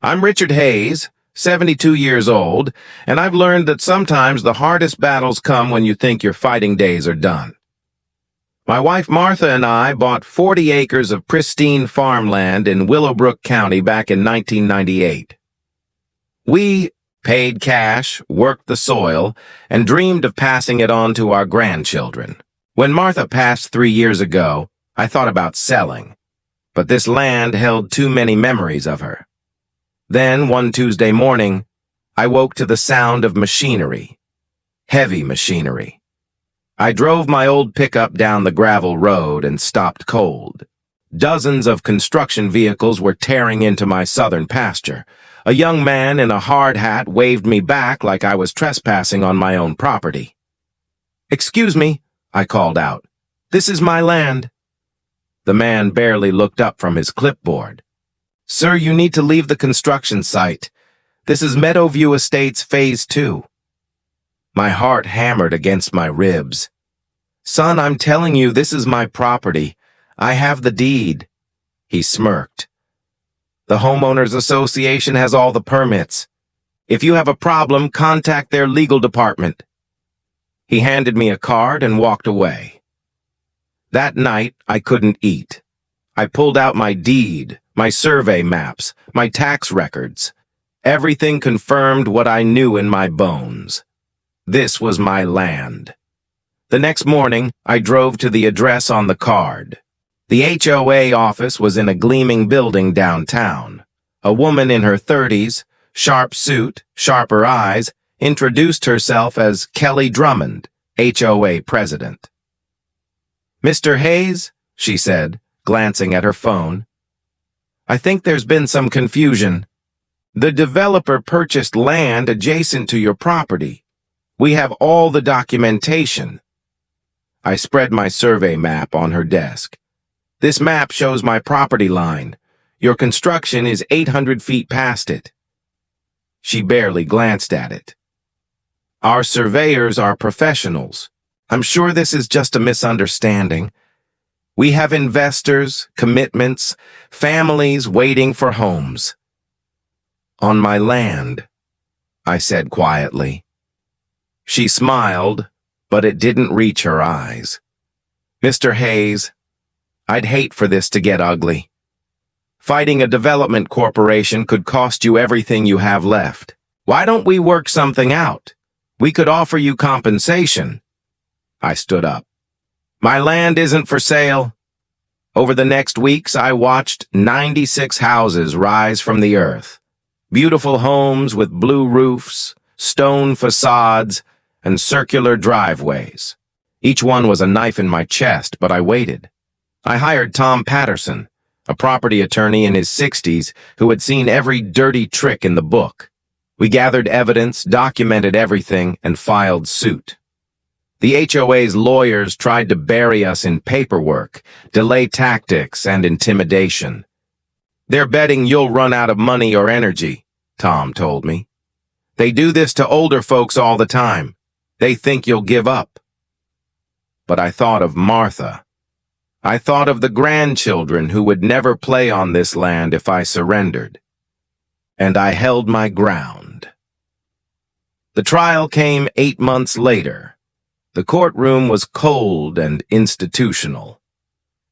I'm Richard Hayes, 72 years old, and I've learned that sometimes the hardest battles come when you think your fighting days are done. My wife Martha and I bought 40 acres of pristine farmland in Willowbrook County back in 1998. We paid cash, worked the soil, and dreamed of passing it on to our grandchildren. When Martha passed 3 years ago, I thought about selling, but this land held too many memories of her. Then, one Tuesday morning, I woke to the sound of machinery. Heavy machinery. I drove my old pickup down the gravel road and stopped cold. Dozens of construction vehicles were tearing into my southern pasture. A young man in a hard hat waved me back like I was trespassing on my own property. "Excuse me," I called out. "This is my land." The man barely looked up from his clipboard. "Sir, you need to leave the construction site. This is Meadowview Estates Phase 2. My heart hammered against my ribs. "Son, I'm telling you, this is my property. I have the deed." He smirked. "The Homeowners Association has all the permits. If you have a problem, contact their legal department." He handed me a card and walked away. That night, I couldn't eat. I pulled out my deed, my survey maps, my tax records. Everything confirmed what I knew in my bones. This was my land. The next morning, I drove to the address on the card. The HOA office was in a gleaming building downtown. A woman in her 30s, sharp suit, sharper eyes, introduced herself as Kelly Drummond, HOA president. "Mr. Hayes," she said, glancing at her phone, "I think there's been some confusion. The developer purchased land adjacent to your property. We have all the documentation." I spread my survey map on her desk. "This map shows my property line. Your construction is 800 feet past it." She barely glanced at it. "Our surveyors are professionals. I'm sure this is just a misunderstanding. We have investors, commitments, families waiting for homes." "On my land," I said quietly. She smiled, but it didn't reach her eyes. "Mr. Hayes, I'd hate for this to get ugly. Fighting a development corporation could cost you everything you have left. Why don't we work something out? We could offer you compensation." I stood up. "My land isn't for sale." Over the next weeks, I watched 96 houses rise from the earth. Beautiful homes with blue roofs, stone facades, and circular driveways. Each one was a knife in my chest, but I waited. I hired Tom Patterson, a property attorney in his 60s who had seen every dirty trick in the book. We gathered evidence, documented everything, and filed suit. The HOA's lawyers tried to bury us in paperwork, delay tactics, and intimidation. "They're betting you'll run out of money or energy," Tom told me. "They do this to older folks all the time. They think you'll give up." But I thought of Martha. I thought of the grandchildren who would never play on this land if I surrendered. And I held my ground. The trial came 8 months later. The courtroom was cold and institutional.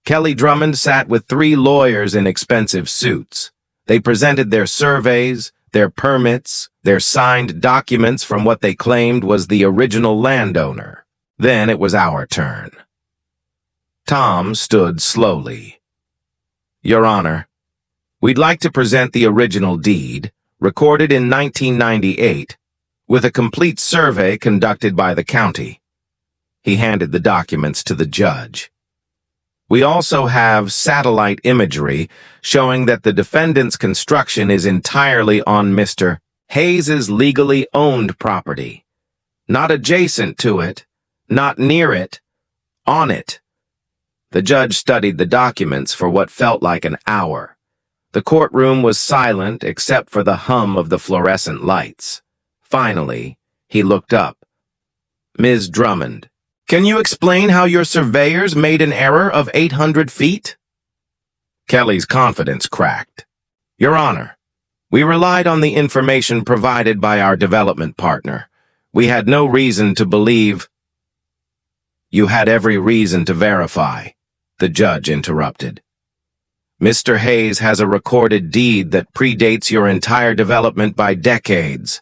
Kelly Drummond sat with 3 lawyers in expensive suits. They presented their surveys, their permits, their signed documents from what they claimed was the original landowner. Then it was our turn. Tom stood slowly. "Your Honor, we'd like to present the original deed, recorded in 1998, with a complete survey conducted by the county." He handed the documents to the judge. "We also have satellite imagery showing that the defendant's construction is entirely on Mr. Hayes's legally owned property. Not adjacent to it, not near it, on it." The judge studied the documents for what felt like an hour. The courtroom was silent except for the hum of the fluorescent lights. Finally, he looked up. "Ms. Drummond, can you explain how your surveyors made an error of 800 feet? Kelly's confidence cracked. "Your Honor, We relied on the information provided by our development partner. We had no reason to believe. You had every reason to verify, the judge interrupted. Mr. Hayes has a recorded deed that predates your entire development by decades.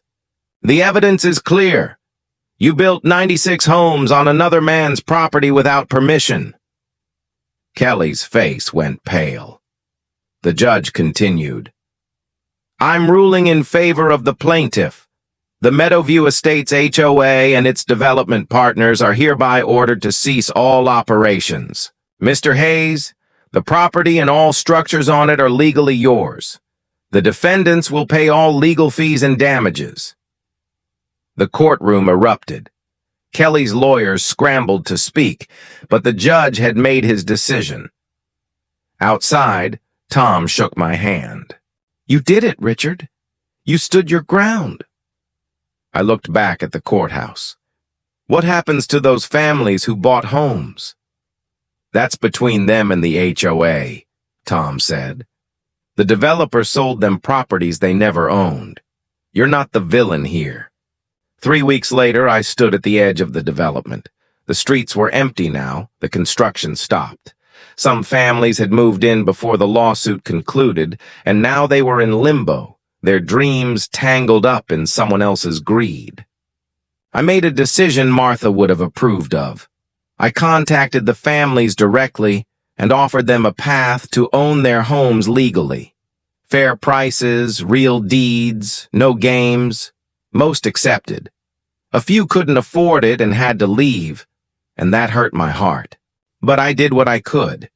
The evidence is clear. You built 96 homes on another man's property without permission. Kelly's face went pale. The judge continued. I'm ruling in favor of the plaintiff. The Meadowview Estates HOA and its development partners are hereby ordered to cease all operations. Mr. Hayes, the property and all structures on it are legally yours. The defendants will pay all legal fees and damages. The courtroom erupted. Kelly's lawyers scrambled to speak, but the judge had made his decision. Outside, Tom shook my hand. You did it, Richard. You stood your ground. I looked back at the courthouse. What happens to those families who bought homes? That's between them and the HOA, Tom said. The developer sold them properties they never owned. You're not the villain here. 3 weeks later, I stood at the edge of the development. The streets were empty now. The construction stopped. Some families had moved in before the lawsuit concluded, and now they were in limbo, their dreams tangled up in someone else's greed. I made a decision Martha would have approved of. I contacted the families directly and offered them a path to own their homes legally. Fair prices, real deeds, no games, most accepted. A few couldn't afford it and had to leave, and that hurt my heart. But I did what I could.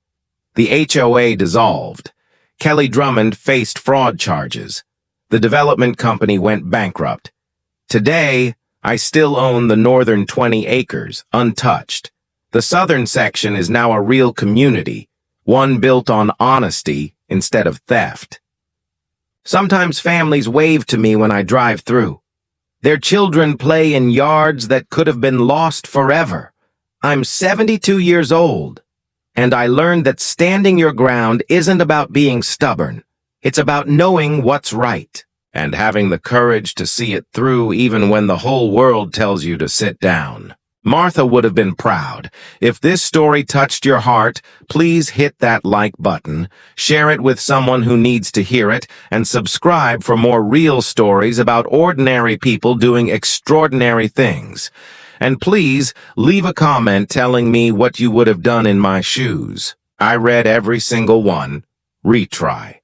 The HOA dissolved. Kelly Drummond faced fraud charges. The development company went bankrupt. Today, I still own the northern 20 acres, untouched. The southern section is now a real community, one built on honesty instead of theft. Sometimes families wave to me when I drive through. Their children play in yards that could have been lost forever. I'm 72 years old, and I learned that standing your ground isn't about being stubborn. It's about knowing what's right and having the courage to see it through even when the whole world tells you to sit down. Martha would have been proud. If this story touched your heart, please hit that like button, share it with someone who needs to hear it, and subscribe for more real stories about ordinary people doing extraordinary things. And please leave a comment telling me what you would have done in my shoes. I read every single one. Retry.